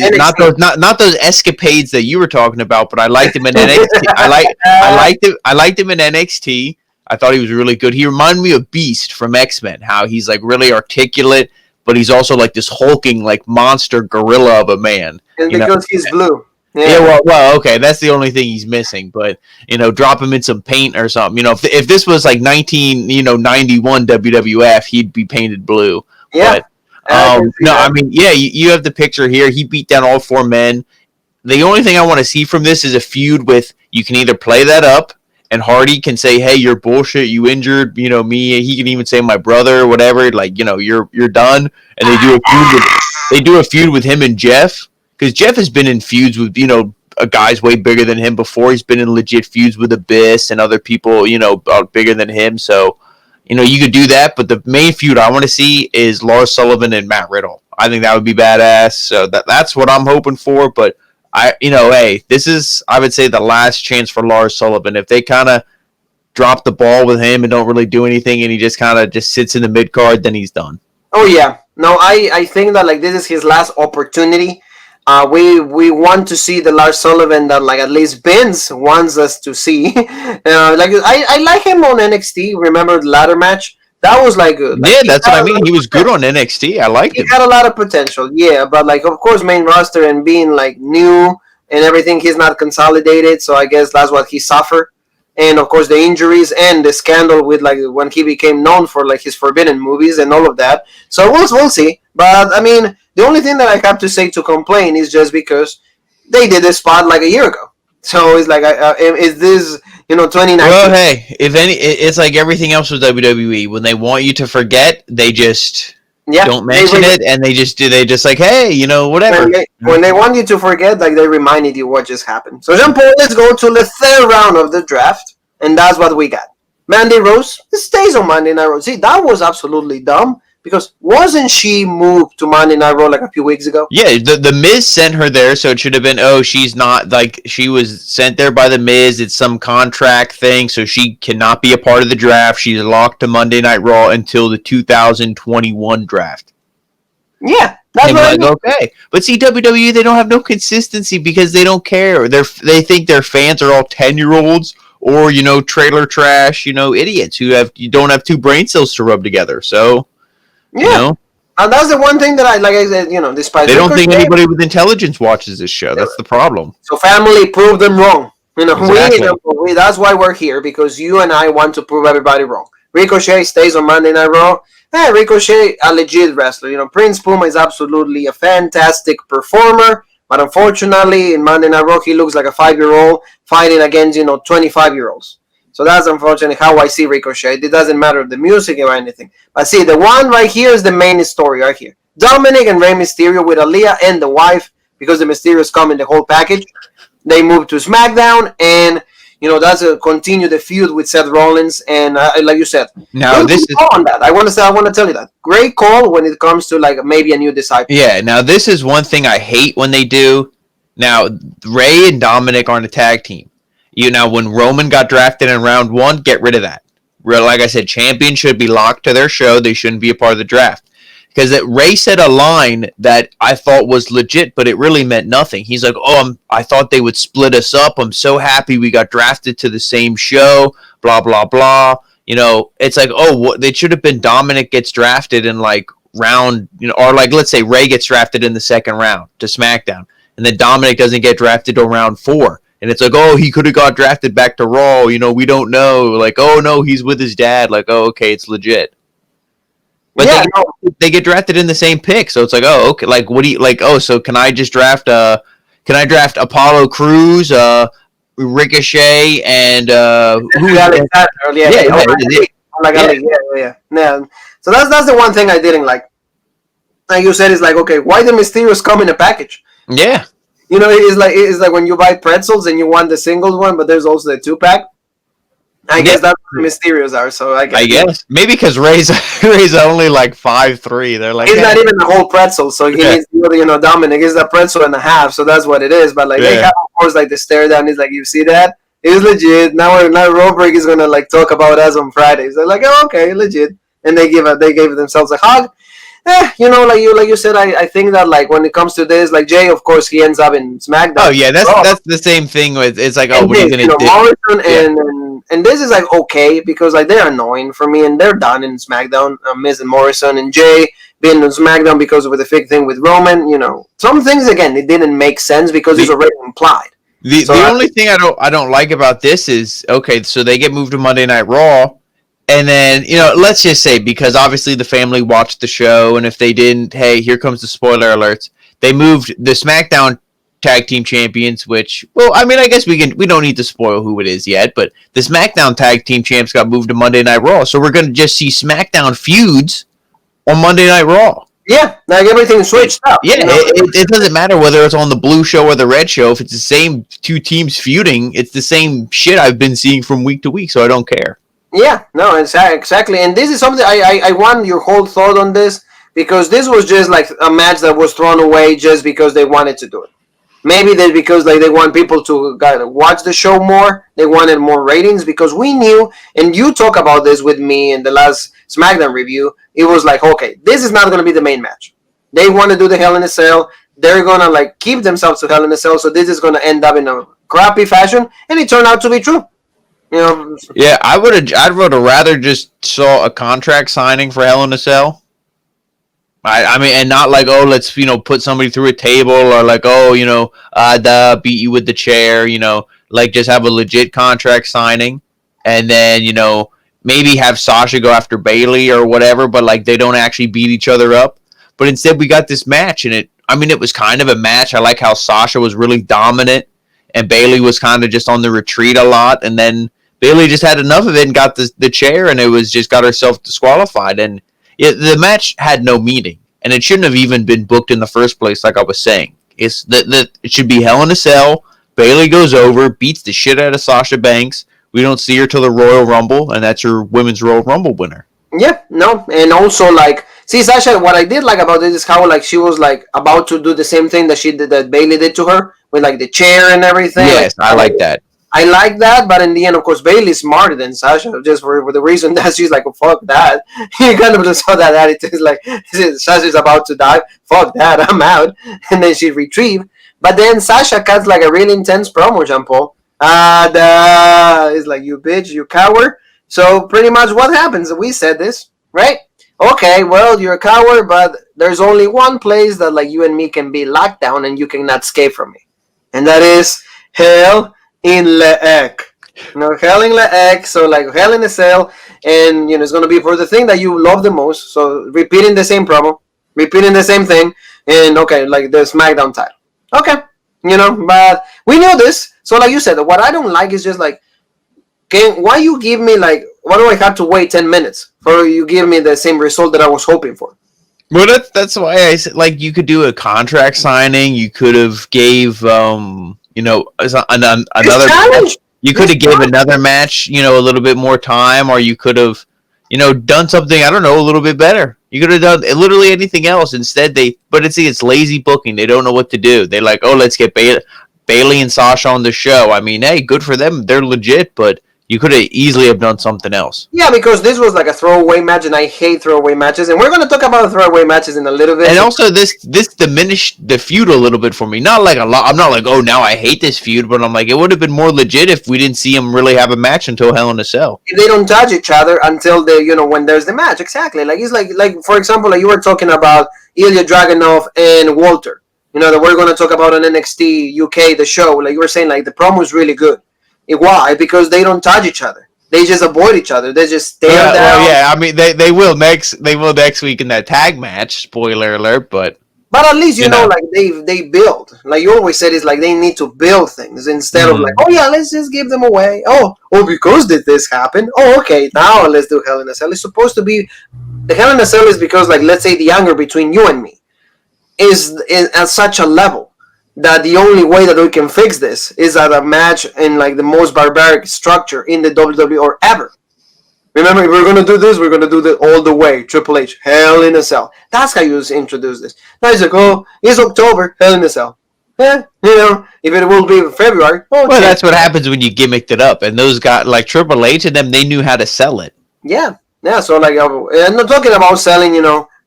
those escapades that you were talking about, but I liked him in NXT. I liked him in NXT. I thought he was really good. He reminded me of Beast from X-Men. How he's like really articulate, but he's also like this hulking like monster gorilla of a man. And because he's blue. Yeah, well, okay, that's the only thing he's missing. But drop him in some paint or something. If this was like 1991 WWF, he'd be painted blue. Yeah. But, you have the picture here. He beat down all four men. The only thing I want to see from this is a feud with you can either play that up and Hardy can say, "Hey, you're bullshit. You injured, me." He can even say, "My brother," whatever. Like, you're done. And they do a feud with him and Jeff. because Jeff has been in feuds with, guys way bigger than him before. He's been in legit feuds with Abyss and other people, bigger than him. So, you could do that. But the main feud I want to see is Lars Sullivan and Matt Riddle. I think that would be badass. So that's what I'm hoping for. But hey, this is, I would say, the last chance for Lars Sullivan. If they kind of drop the ball with him and don't really do anything, and he just kind of just sits in the mid card, then he's done. Oh yeah, no, I think that this is his last opportunity. We want to see the Lars Sullivan that at least Vince wants us to see. I like him on NXT. Remember the ladder match? That was yeah, that's what I mean. He was good on NXT. I liked him. He had a lot of potential, yeah, but of course, main roster and being new and everything, he's not consolidated. So I guess that's what he suffered. And of course, the injuries and the scandal with when he became known for his forbidden movies and all of that. So we'll see. But I mean, the only thing that I have to say to complain is just because they did this spot a year ago. So it's is this 2019? Well, hey, if any, it's like everything else with WWE. When they want you to forget, they just don't mention it, and they just hey, whatever. When they want you to forget, they reminded you what just happened. So Jean-Paul, let's go to the third round of the draft, and that's what we got. Mandy Rose stays on Monday Night Raw. See, that was absolutely dumb, because wasn't she moved to Monday Night Raw a few weeks ago? Yeah, the Miz sent her there, so it should have been, she's not, she was sent there by the Miz. It's some contract thing, so she cannot be a part of the draft. She's locked to Monday Night Raw until the 2021 draft. Yeah, that's right. Okay. But see, WWE, they don't have no consistency because they don't care. They think their fans are all 10-year-olds or, trailer trash, idiots who don't have two brain cells to rub together. So, yeah. And that's the one thing that I said, despite they don't think anybody with intelligence watches this show. That's the problem. So family proved them wrong. Exactly. That's why we're here, because you and I want to prove everybody wrong. Ricochet stays on Monday Night Raw. Hey, Ricochet, a legit wrestler. Prince Puma is absolutely a fantastic performer, but unfortunately, in Monday Night Raw, he looks like a 5-year-old fighting against 25-year-olds. So that's unfortunately how I see Ricochet. It doesn't matter the music or anything. But see, the one right here is the main story right here. Dominik and Rey Mysterio with Aaliyah and the wife, because the Mysterios come in the whole package. They move to SmackDown, and that's a continue the feud with Seth Rollins. And like you said, now this is on that. I want to tell you that great call when it comes to maybe a new disciple. Yeah. Now this is one thing I hate when they do. Now Rey and Dominik aren't a tag team. When Roman got drafted in round 1, get rid of that. Like I said, champions should be locked to their show. They shouldn't be a part of the draft. Because Ray said a line that I thought was legit, but it really meant nothing. He's like, I thought they would split us up. I'm so happy we got drafted to the same show, blah, blah, blah. It's like, they should have been Dominik gets drafted in round, or let's say Ray gets drafted in the second round to SmackDown. And then Dominik doesn't get drafted till round 4. And it's like, he could have got drafted back to Raw. We don't know. No, he's with his dad. Okay, it's legit. But yeah, they get drafted in the same pick, so it's like, okay, what do you so can I just draft Apollo Crews, Ricochet, and who yeah. So that's the one thing I didn't like. Like you said, it's okay, why the Mysterios come in a package? Yeah. It's like when you buy pretzels and you want the singles one, but there's also the 2-pack. I guess that's what the Mysterios are. So I guess maybe because Ray's only 5'3". They're he's not even the whole pretzel, so he needs Dominik is a pretzel and a half, so that's what it is. But they have, of course, the stare down. He's like, you see that? It's legit. Now Rollbreak is gonna talk about us on Fridays. They're like, okay, legit, and they gave themselves a hug. Like you said, I think that when it comes to this, Jay, of course, he ends up in SmackDown. Oh yeah, that's the same thing with it's what are you gonna do? Morrison and this is okay because they're annoying for me and they're done in SmackDown. Miz and Morrison and Jay being on SmackDown because of the big thing with Roman. Some things again it didn't make sense because it's already implied. The only thing I don't like about this is so they get moved to Monday Night Raw. And then, let's just say, because obviously the family watched the show, and if they didn't, hey, here comes the spoiler alerts. They moved the SmackDown Tag Team Champions, which, I guess we don't need to spoil who it is yet, but the SmackDown Tag Team Champs got moved to Monday Night Raw, so we're going to just see SmackDown feuds on Monday Night Raw. Yeah, like everything switched up. Yeah, it doesn't matter whether it's on the blue show or the red show. If it's the same two teams feuding, it's the same shit I've been seeing from week to week, so I don't care. Yeah, no, exactly. And this is something I want your whole thought on this, because this was just like a match that was thrown away just because they wanted to do it. Maybe that because like they want people to watch the show more. They wanted more ratings, because we knew, and you talk about this with me in the last SmackDown review. It was like, okay, this is not going to be the main match. They want to do the Hell in a Cell. They're going to like keep themselves to Hell in a Cell, so this is going to end up in a crappy fashion, and it turned out to be true. You know. Yeah, I'd would have rather just saw a contract signing for Hell in a Cell. I mean, and not like, oh, let's, put somebody through a table, or like, oh, beat you with the chair, like just have a legit contract signing, and then, maybe have Sasha go after Bayley or whatever, but like they don't actually beat each other up. But instead we got this match, and it was kind of a match. I like how Sasha was really dominant and Bayley was kind of just on the retreat a lot, and then Bayley just had enough of it and got the chair, and it was just got herself disqualified. And the match had no meaning, and it shouldn't have even been booked in the first place. Like I was saying, it should be Hell in a Cell. Bayley goes over, beats the shit out of Sasha Banks. We don't see her till the Royal Rumble, and that's your Women's Royal Rumble winner. Yeah, no, and also like, see, Sasha, what I did like about this is how like she was like about to do the same thing that Bayley did to her with like the chair and everything. Yes, I like that. I like that, but in the end, of course, Bayley's smarter than Sasha, just for the reason that she's like, oh, fuck that. You kind of just saw that attitude, like, Sasha's about to die, fuck that, I'm out. And then she retrieved. But then Sasha cuts like a really intense promo, Jean-Paul. It's like, you bitch, you coward. So pretty much what happens, we said this, right? Okay, well, you're a coward, but there's only one place that like you and me can be locked down and you cannot escape from me. And that is Hell in Le Egg. Hell in Le Egg, so like Hell in a Cell, and it's gonna be for the thing that you love the most. So repeating the same promo, repeating the same thing, and okay, like the SmackDown title. Okay, but we knew this. So like you said, what I don't like is just like, why you give me like, why do I have to wait 10 minutes for you give me the same result that I was hoping for? Well, that's why I said, like, you could do a contract signing. You could have gave another match. You could have gave another match, a little bit more time, or you could have, done something, I don't know, a little bit better. You could have done literally anything else. Instead, it's lazy booking. They don't know what to do. They're like, oh, let's get Bayley and Sasha on the show. I mean, hey, good for them. They're legit, but you could have easily have done something else. Yeah, because this was like a throwaway match, and I hate throwaway matches. And we're going to talk about throwaway matches in a little bit. And also, this diminished the feud a little bit for me. Not like a lot. I'm not like, oh, now I hate this feud. But I'm like, it would have been more legit if we didn't see them really have a match until Hell in a Cell. If they don't touch each other until they, when there's the match. Exactly. Like, it's like for example, like you were talking about Ilya Dragunov and Walter. That we're going to talk about on NXT UK, the show. Like you were saying, like the promo is really good. Why? Because they don't touch each other. They just avoid each other. They just stare down. Well, yeah, I mean they will next week in that tag match. Spoiler alert, but at least you know like they build. Like you always said, it's like they need to build things instead of like, oh yeah, let's just give them away. Oh because did this happen? Oh okay, now let's do Hell in a Cell. It's supposed to be the Hell in a Cell is because like let's say the anger between you and me is at such a level that the only way that we can fix this is at a match in like the most barbaric structure in the WWE or ever. Remember, if we're going to do this, we're going to do it all the way. Triple H, Hell in a Cell. That's how you introduce this. Now it's like, oh, it's October, Hell in a Cell. Yeah, if it will be February. Well, that's what happens when you gimmicked it up. And those guys, like Triple H and them, they knew how to sell it. Yeah. So like, I'm not talking about selling,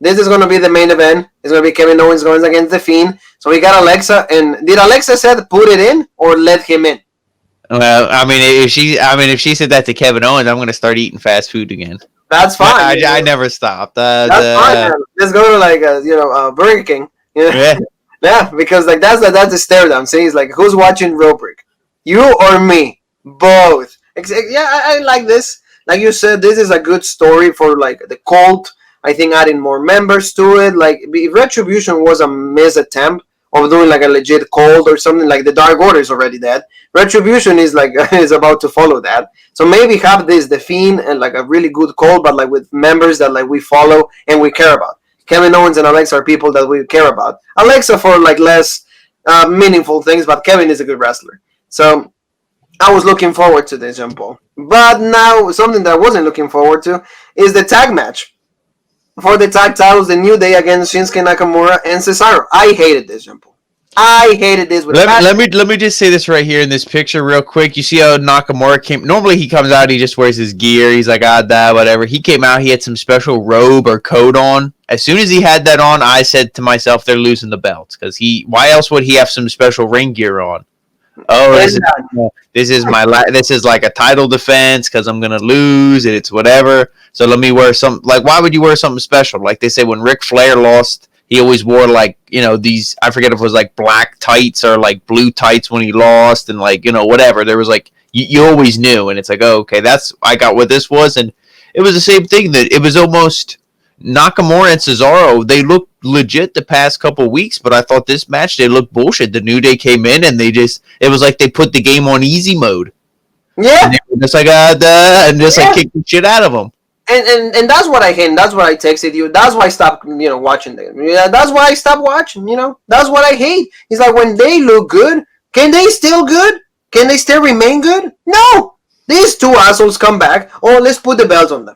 This is going to be the main event. It's going to be Kevin Owens going against The Fiend. So we got Alexa. And did Alexa said put it in or let him in? Well, I mean, if she said that to Kevin Owens, I'm going to start eating fast food again. That's fine. I never stopped. That's fine. Man. Let's go to like Burger King. Yeah. Yeah, because like that's the stare down. See, it's like who's watching Rollins? You or me? Both. Yeah, I like this. Like you said, this is a good story for like the cult. I think adding more members to it. Like if Retribution was a missed attempt of doing like a legit cult or something, like the Dark Order is already dead. Retribution is like is about to follow that. So maybe have the Fiend and like a really good cult, but like with members that like we follow and we care about. Kevin Owens and Alexa are people that we care about. Alexa for like less meaningful things, but Kevin is a good wrestler. So I was looking forward to this, Jean Paul. But now something that I wasn't looking forward to is the tag match for the tag titles, the New Day against Shinsuke Nakamura and Cesaro. I hated this, Jean Paul. I hated this with let me just say this right here in this picture real quick. You see how Nakamura came? Normally he comes out, he just wears his gear. He's like, that, whatever. He came out, he had some special robe or coat on. As soon as he had that on, I said to myself, they're losing the belts because why else would he have some special ring gear on? Oh, this is like a title defense because I'm gonna lose and it's whatever. So let me wear some. Like, why would you wear something special? Like they say when Ric Flair lost, he always wore like these. I forget if it was like black tights or like blue tights when he lost, and like whatever. There was like you always knew, and it's like, oh, okay, I got what this was, and it was the same thing. That it was almost Nakamura and Cesaro. They looked legit the past couple weeks, but I thought this match they looked bullshit. The New Day came in and it was like they put the game on easy mode. Yeah, and they were just like and just like kicked the shit out of them. And that's what I hate. And that's what I texted you. That's why I stopped watching them. Yeah, that's why I stopped watching. That's what I hate. It's like when they look good, can they still good? Can they still remain good? No. These two assholes come back. Oh, let's put the belts on them.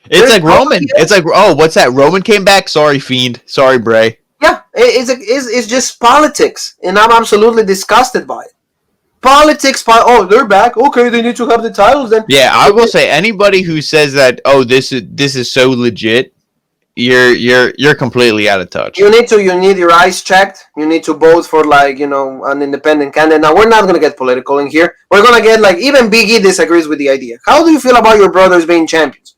It's like Roman. It's like, oh, what's that? Roman came back. Sorry, Fiend. Sorry, Bray. Yeah, it's just politics, and I'm absolutely disgusted by it. Politics. Oh, they're back. Okay, they need to have the titles then. Yeah, I will say anybody who says that, oh, this is so legit, you're completely out of touch. You need your eyes checked. You need to vote for an independent candidate. Now we're not gonna get political in here. We're gonna get even Big E disagrees with the idea. How do you feel about your brothers being champions?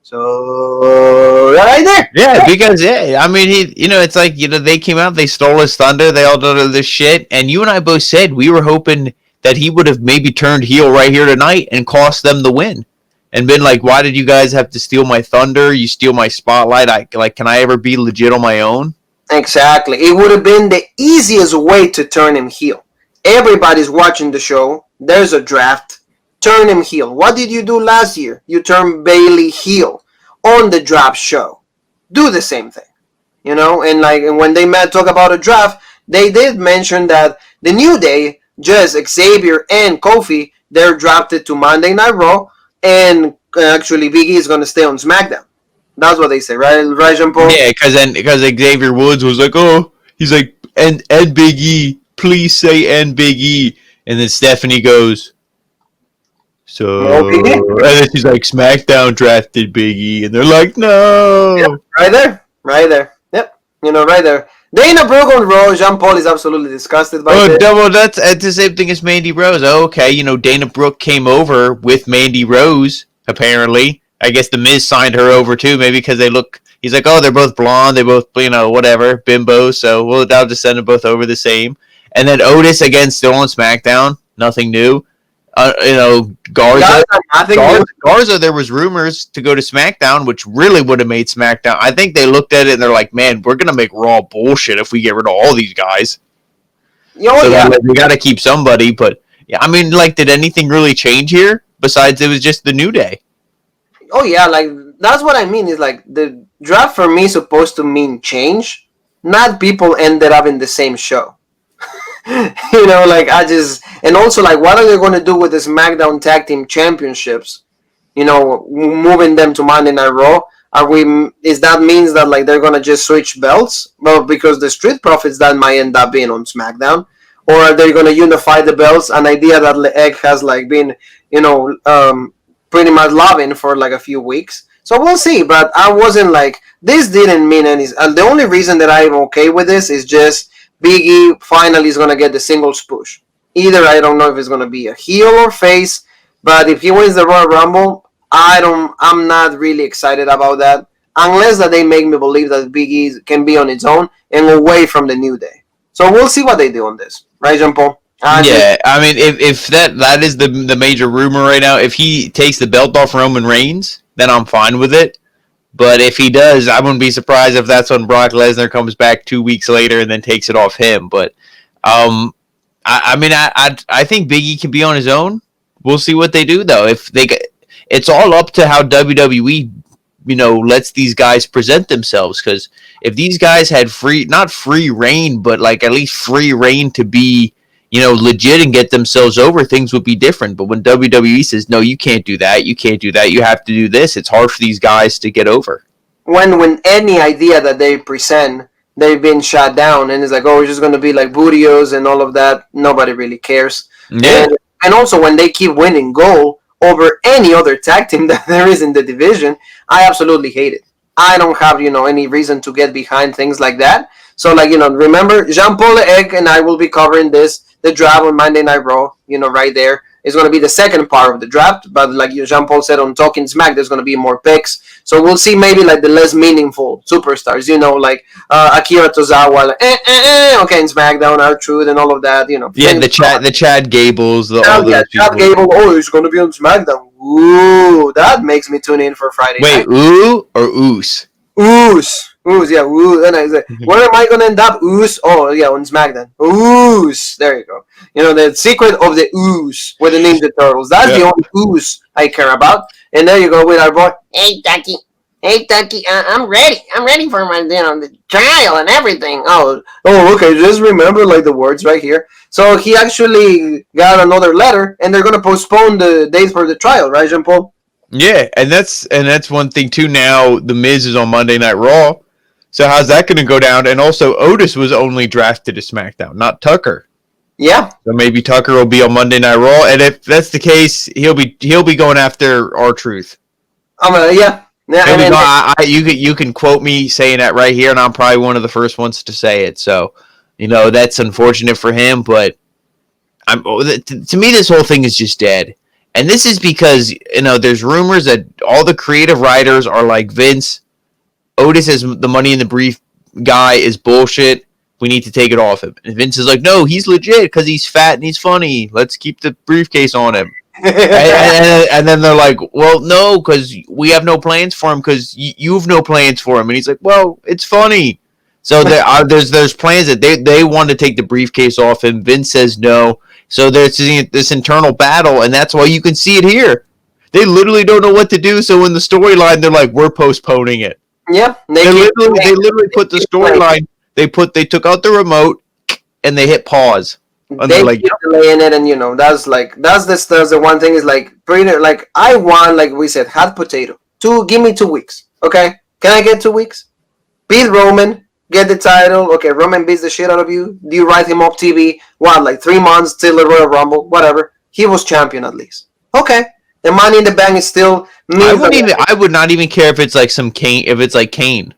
So right there. Yeah, because I mean it's like they came out, they stole his thunder, they all did this shit, and you and I both said we were hoping that he would have maybe turned heel right here tonight and cost them the win, and been like, why did you guys have to steal my thunder? You steal my spotlight. Can I ever be legit on my own? Exactly. It would have been the easiest way to turn him heel. Everybody's watching the show. There's a draft. Turn him heel. What did you do last year? You turned Bayley heel on the draft show. Do the same thing, And when they talk about a draft, they did mention that the New Day, just Xavier and Kofi, they're drafted to Monday Night Raw, and actually Big E is going to stay on SmackDown. That's what they say, right, Jean Paul? Yeah, because Xavier Woods was like, oh, he's like, and Big E, please say and Big E, and then Stephanie goes. So, and then she's like, SmackDown drafted Big E, and they're like, no. Yep, right there. Yep, right there. Dana Brooke on Raw, Jean Paul is absolutely disgusted by this. Well, that's the same thing as Mandy Rose. Oh, okay, Dana Brooke came over with Mandy Rose, apparently. I guess The Miz signed her over, too, maybe because he's like, oh, they're both blonde, they both, whatever, bimbos, so I'll just send them both over the same. And then Otis, again, still on SmackDown, nothing new. Garza, there was rumors to go to SmackDown, which really would have made SmackDown. I think they looked at it and they're like, man, we're going to make Raw bullshit if we get rid of all these guys. We got to keep somebody. But, yeah, I mean, did anything really change here besides it was just the New Day? Oh, yeah, that's what I mean is, the draft for me is supposed to mean change, not people ended up in the same show. And also, what are they going to do with the SmackDown Tag Team Championships? Moving them to Monday Night Raw. Is that means that, they're going to just switch belts? Well, because the Street Profits that might end up being on SmackDown. Or are they going to unify the belts? An idea that Egg has, been, pretty much loving for, a few weeks. So we'll see. But I wasn't, this didn't mean any... the only reason that I'm okay with this is just... Big E finally is going to get the singles push. Either I don't know if it's going to be a heel or face, but if he wins the Royal Rumble, I'm not really excited about that, unless that they make me believe that Big E can be on its own and away from the New Day. So we'll see what they do on this, right, Jean Paul? Yeah, I mean, if that is the major rumor right now, if he takes the belt off Roman Reigns, then I'm fine with it. But if he does, I wouldn't be surprised if that's when Brock Lesnar comes back 2 weeks later and then takes it off him. But I think Big E can be on his own. We'll see what they do though. It's all up to how WWE lets these guys present themselves. Because if these guys had not free reign, but like at least free reign to be, legit and get themselves over, things would be different. But when WWE says, no, you can't do that, you have to do this, it's hard for these guys to get over. When any idea that they present, they've been shot down, and it's like, oh, it's just going to be like Bootios and all of that. Nobody really cares. Yeah. And also, when they keep winning gold over any other tag team that there is in the division, I absolutely hate it. I don't have, any reason to get behind things like that. So, remember, Jean-Paul Egg and I will be covering the draft on Monday Night Raw, right there. It's going to be the second part of the draft, but like Jean-Paul said on Talking Smack, there's going to be more picks. So we'll see maybe like the less meaningful superstars, like Akira Tozawa, okay, in SmackDown, R-Truth, and all of that, Yeah, the Chad Gables. Chad Gable, he's going to be on SmackDown. Ooh, that makes me tune in for Friday night. Wait, ooh or oos? Oos, yeah, oos. And I say, where am I going to end up? Oos? Oh, yeah, on SmackDown. Oos. There you go. The secret of the ooze with the Ninja Turtles. That's the only ooze I care about. And there you go with our boy. Hey, Ducky, I'm ready. I'm ready for my, the trial and everything. Oh, okay. Just remember, like, the words right here. So he actually got another letter, and they're going to postpone the date for the trial, right, Jean-Paul? Yeah, and that's one thing, too. Now, The Miz is on Monday Night Raw. So how's that going to go down? And also, Otis was only drafted to SmackDown, not Tucker. Yeah. So maybe Tucker will be on Monday Night Raw, and if that's the case, he'll be going after R-Truth. Yeah. You can quote me saying that right here, and I'm probably one of the first ones to say it. So, that's unfortunate for him, but to me, this whole thing is just dead. And this is because, there's rumors that all the creative writers are like, Vince, Otis as the money in the brief guy is bullshit. We need to take it off him. And Vince is like, no, he's legit because he's fat and he's funny. Let's keep the briefcase on him. and then they're like, well, no, because we have no plans for him because you've no plans for him. And he's like, well, it's funny. So there's plans that they want to take the briefcase off him. Vince says no. So there's this internal battle, and that's why you can see it here. They literally don't know what to do. So in the storyline, they're like, we're postponing it. Yeah. They literally put the storyline. They took out the remote and they hit pause. And they like, keep delaying it, and that's the one thing is like pretty like I want, like we said, hot potato. Give me 2 weeks, okay? Can I get 2 weeks? Beat Roman, get the title. Okay, Roman beats the shit out of you. Do you write him up TV? What, like 3 months till the Royal Rumble? Whatever. He was champion at least. Okay, the Money in the Bank is still. I would not even care if it's like Kane. If it's like Kane.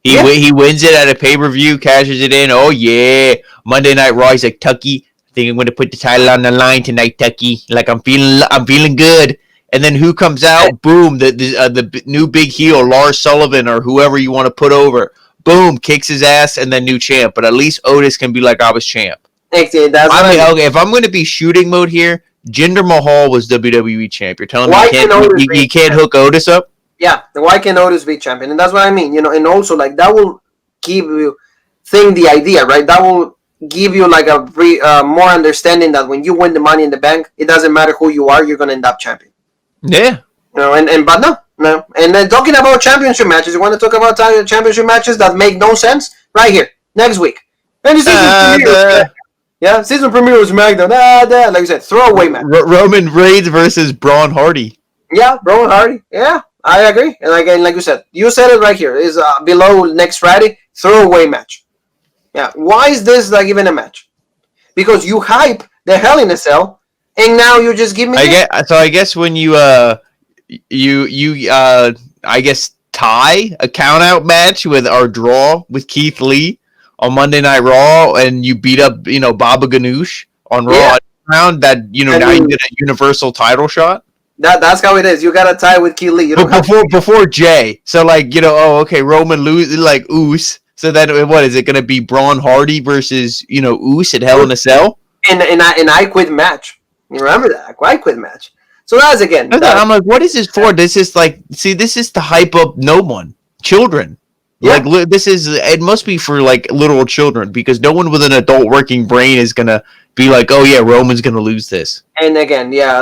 He wins it at a pay-per-view, cashes it in. Oh, yeah. Monday Night Raw, he's like, Tucky, I think I'm going to put the title on the line tonight, Tucky. Like, I'm feeling good. And then who comes out? Boom, the new big heel, Lars Sullivan, or whoever you want to put over. Boom, kicks his ass, and then new champ. But at least Otis can be like, I was champ. Okay, if I'm going to be shooting mode here, Jinder Mahal was WWE champ. You're telling me you can't hook Otis up? Yeah, why can Otis be champion? And that's what I mean, and also like that will give you the idea, right? That will give you like a more understanding that when you win the Money in the Bank, it doesn't matter who you are, you're gonna end up champion. Yeah. But no. And then talking about championship matches, you want to talk about championship matches that make no sense? Right here, next week. And season premiere was SmackDown. Like you said, throwaway match. Roman Reigns versus Braun Hardy. Yeah, Braun Hardy. Yeah. I agree, and again, like you said it right here. Is below next Friday throwaway match. Yeah, why is this like even a match? Because you hype the Hell in a Cell, and now you just give me. I guess when you I guess tie a count out match with our draw with Keith Lee on Monday Night Raw, and you beat up Baba Ganoush on Raw round that now you get a Universal title shot. That's how it is. You got to tie with Keith Lee. Before Jay. So, Roman lose, like, Oos. So then, what, is it going to be Braun Hardy versus, Oos at Hell in a Cell? And I Quit match. You remember that? I Quit match. So that's, again. I'm like, what is this for? This is, this is to hype up no one. Children. Yeah. Like, it must be for like literal children, because no one with an adult working brain is gonna be like, oh yeah, Roman's gonna lose this. And again, yeah,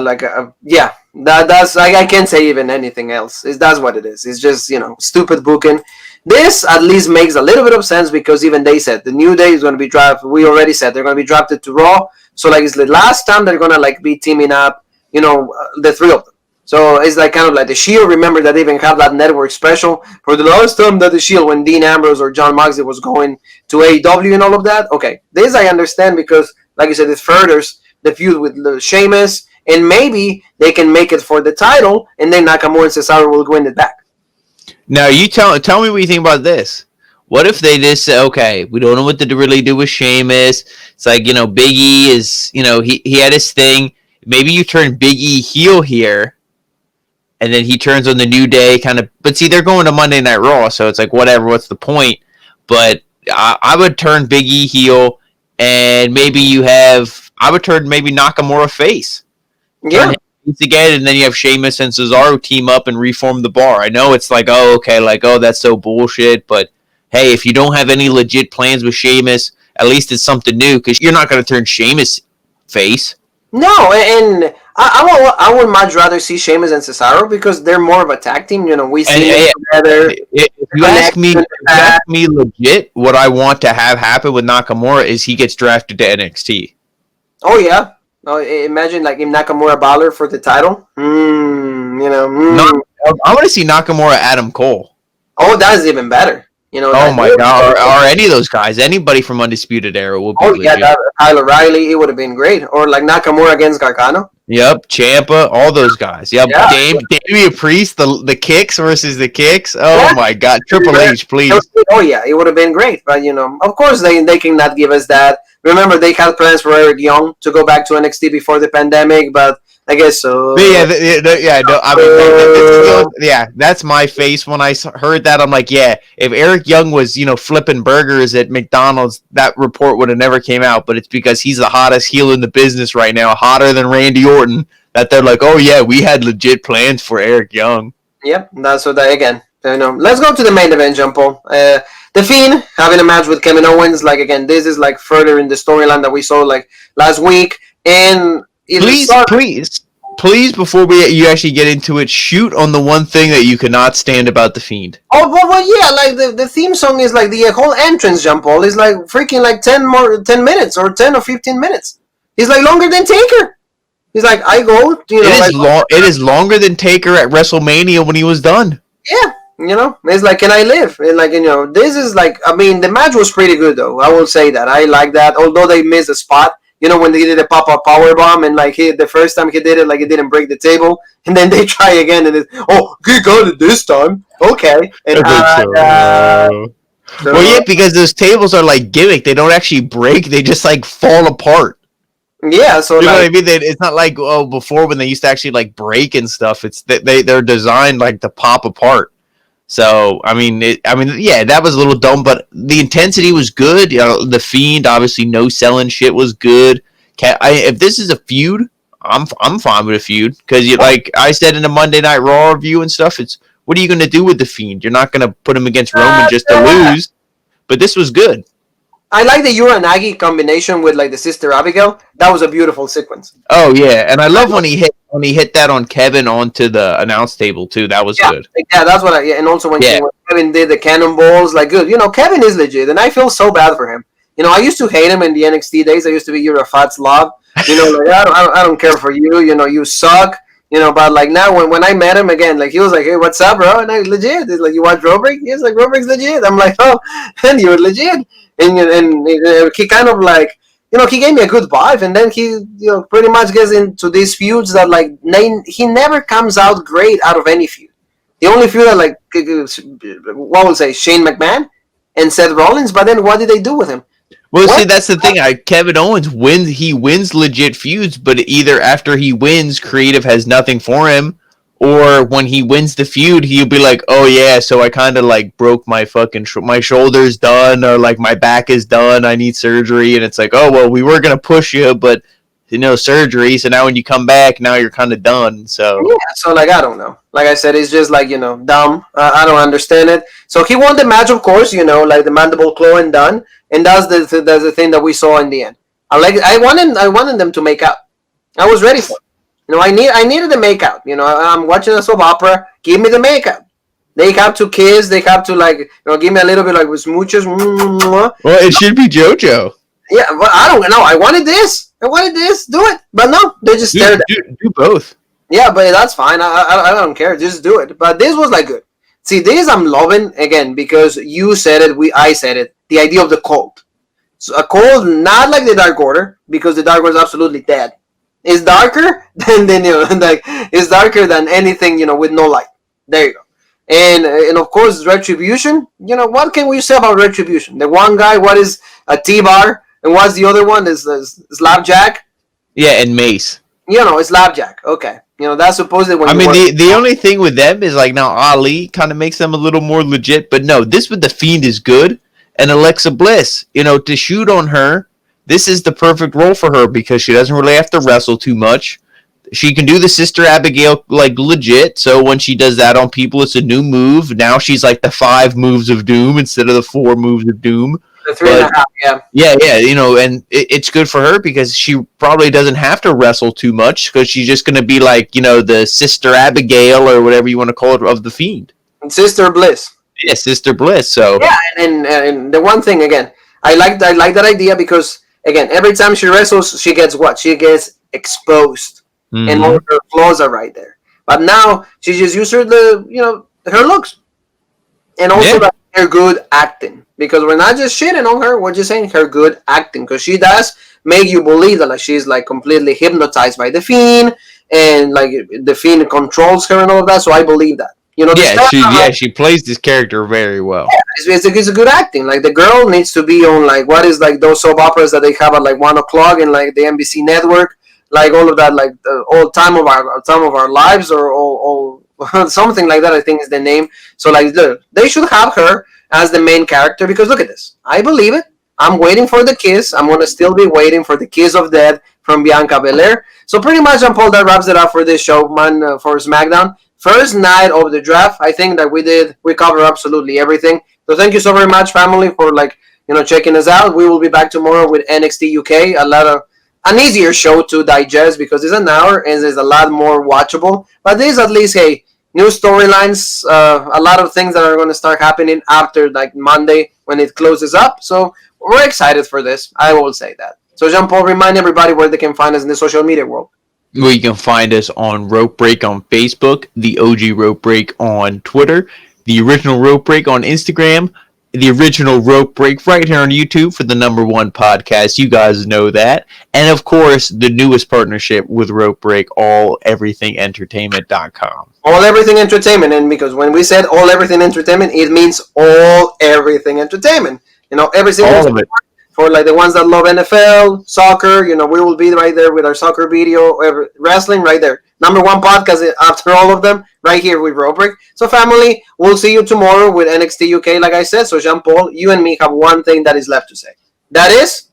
that's I can't say even anything else. That's what it is. It's just stupid booking. This at least makes a little bit of sense, because even they said the New Day is going to be drafted. We already said they're going to be drafted to Raw. So like it's the last time they're going to like be teaming up. The three of them. So it's like kind of like the Shield. Remember that they even have that network special for the last time that the Shield, when Dean Ambrose or John Moxley was going to AEW and all of that. Okay, this I understand, because like you said, it furthers the feud with Sheamus, and maybe they can make it for the title, and then Nakamura and Cesaro will win it back. Now you tell me what you think about this. What if they just say, okay, we don't know what to really do with Sheamus. It's like, Big E is, he had his thing. Maybe you turn Big E heel here, and then he turns on the New Day kind of. But see, they're going to Monday Night Raw, so it's like, whatever, what's the point? But I would turn Big E heel, and maybe I would turn maybe Nakamura face. Yeah. Again, and then you have Sheamus and Cesaro team up and reform the bar. I know it's like, oh, okay, like, oh, that's so bullshit, but hey, if you don't have any legit plans with Sheamus, at least it's something new, because you're not going to turn Sheamus face. No, and I would much rather see Sheamus and Cesaro, because they're more of a tag team. We see them together. If you ask me legit, what I want to have happen with Nakamura is he gets drafted to NXT. Oh yeah. Oh, imagine like if Nakamura Balor for the title. I want to see Nakamura Adam Cole. Oh, that's even better. Oh my god! Or any of those guys, anybody from Undisputed Era will be. Oh legit. yeah, Kyle O'Reilly, it would have been great. Or like Nakamura against Gargano. Yep, Ciampa, all those guys. Yep, Yeah. Damian Priest, the kicks versus the kicks. Oh my god, Triple H, please. Oh yeah, it would have been great. But of course they cannot give us that. Remember, they had plans for Eric Young to go back to NXT before the pandemic, but I guess so. That's my face when I heard that. I'm like, yeah, if Eric Young was, flipping burgers at McDonald's, that report would have never came out. But it's because he's the hottest heel in the business right now, hotter than Randy Orton, that they're like, oh yeah, we had legit plans for Eric Young. Yep, that's what again. Let's go to the main event, Jean Paul. The Fiend having a match with Kevin Owens. Like again, this is like further in the storyline that we saw like last week. And please, before you actually get into it, shoot on the one thing that you cannot stand about the Fiend. Oh, well, yeah, like the theme song is like the whole entrance, Jean Paul, is like freaking like 10 minutes or 10 or 15 minutes. It's like longer than Taker. He's like, I go, it is longer than Taker at WrestleMania when he was done. Yeah. It's like, can I live? And like, this is like, I mean, the match was pretty good though. I will say that. I like that. Although they missed a spot, when they did a pop-up powerbomb and like the first time he did it, like it didn't break the table. And then they try again and it's, oh, he got it this time. Okay. And, well, yeah, because those tables are like gimmick. They don't actually break. They just like fall apart. Yeah, so you know what I mean? It's not like before when they used to actually like break and stuff. It's they're designed like to pop apart. So I mean, yeah, that was a little dumb, but the intensity was good. The Fiend, obviously, no selling shit was good. If this is a feud, I'm fine with a feud, because like I said in the Monday Night Raw review and stuff, it's what are you going to do with the Fiend? You're not going to put him against Roman just to lose. But this was good. I like the Uranagi combination with like the Sister Abigail. That was a beautiful sequence. Oh yeah, and I love when he hit that on Kevin onto the announce table too. That was good. Yeah, that's what and also when Kevin did the cannonballs, like good. Kevin is legit, and I feel so bad for him. I used to hate him in the NXT days. I used to be, you're a fat slob. Like I don't care for you. You suck. But like now when I met him again, like he was like, hey, what's up, bro? And I legit. He's like, you watch Robrick? He's like, Robrick's legit. I'm like, oh, and you're legit. And he kind of like, he gave me a good vibe, and then he, pretty much gets into these feuds that like he never comes out great out of any feud. The only feud that like, what would say, Shane McMahon and Seth Rollins, but then what did they do with him? Well, see, that's the thing. Kevin Owens wins. He wins legit feuds, but either after he wins, creative has nothing for him, or when he wins the feud, he'll be like, "Oh yeah, so I kind of like broke my fucking my shoulder's done, or like my back is done. I need surgery." And it's like, "Oh well, we were gonna push you, but surgery. So now when you come back, now you're kind of done. So yeah, so like I don't know. Like I said, it's just like dumb. I don't understand it. So he won the match, of course. Like the mandible claw and done, and that's the thing that we saw in the end. I wanted them to make out. I was ready for it. I needed the make out. I'm watching a soap opera. Give me the make out. They have to kiss. They have to give me a little bit like with smooches. Well, it should be JoJo. Yeah, but I don't know. I wanted this. Do it. But no, they just stared. Do both. Yeah, but that's fine. I don't care. Just do it. But this was good. See, this I'm loving again because you said it. I said it. The idea of the cold. So a cold, not like the Dark Order, because the Dark Order is absolutely dead. It's darker than it's darker than anything with no light. There you go. And of course Retribution. What can we say about Retribution? The one guy, what is a T-bar, and what's the other one? Is Slapjack? Yeah, and Mace. It's Slapjack. Okay, that's supposedly when. The only thing with them is now Ali kind of makes them a little more legit, but no, this with the Fiend is good, and Alexa Bliss, to shoot on her, this is the perfect role for her because she doesn't really have to wrestle too much. She can do the Sister Abigail legit, so when she does that on people, it's a new move. Now she's the 5 moves of doom instead of the 4 moves of doom. The 3.5, yeah. Yeah, and it's good for her because she probably doesn't have to wrestle too much because she's just going to be the Sister Abigail or whatever you want to call it of the Fiend. Sister Bliss. Yeah, Sister Bliss. So yeah, and the one thing again, I like that idea because again, every time she wrestles, she gets what? She gets exposed. Mm-hmm. And all her flaws are right there. But now she just used her her looks, and also her good acting. Because we're not just shitting on her; we're just saying her good acting. Because she does make you believe that she's completely hypnotized by the Fiend, and the Fiend controls her and all of that. So I believe that. She plays this character very well. Yeah, it's a good acting. The girl needs to be on what is those soap operas that they have at 1:00 in the NBC network. All of that, all time of our lives, or all something like that. I think is the name. So look, they should have her as the main character because look at this. I believe it. I'm waiting for the kiss. I'm gonna still be waiting for the kiss of death from Bianca Belair. So pretty much, Paul, that wraps it up for this show, man. For SmackDown, first night of the draft. I think that we covered absolutely everything. So thank you so very much, family, for checking us out. We will be back tomorrow with NXT UK. An easier show to digest because it's an hour and it's a lot more watchable. But this at least, hey, new storylines, a lot of things that are going to start happening after Monday when it closes up. So we're excited for this. I will say that. So Jean-Paul, remind everybody where they can find us in the social media world. Well, you can find us on Rope Break on Facebook, the OG Rope Break on Twitter, the original Rope Break on Instagram, the original Rope Break right here on YouTube for the #1 podcast. You guys know that. And of course, the newest partnership with Rope Break, alleverythingentertainment.com. All Everything Entertainment. And because when we said All Everything Entertainment, it means All Everything Entertainment. Every single all of it. For the ones that love NFL, soccer, we will be right there with our soccer video, wrestling right there. #1 podcast after all of them, right here with Rope Break. So family, we'll see you tomorrow with NXT UK, like I said. So Jean-Paul, you and me have one thing that is left to say. That is...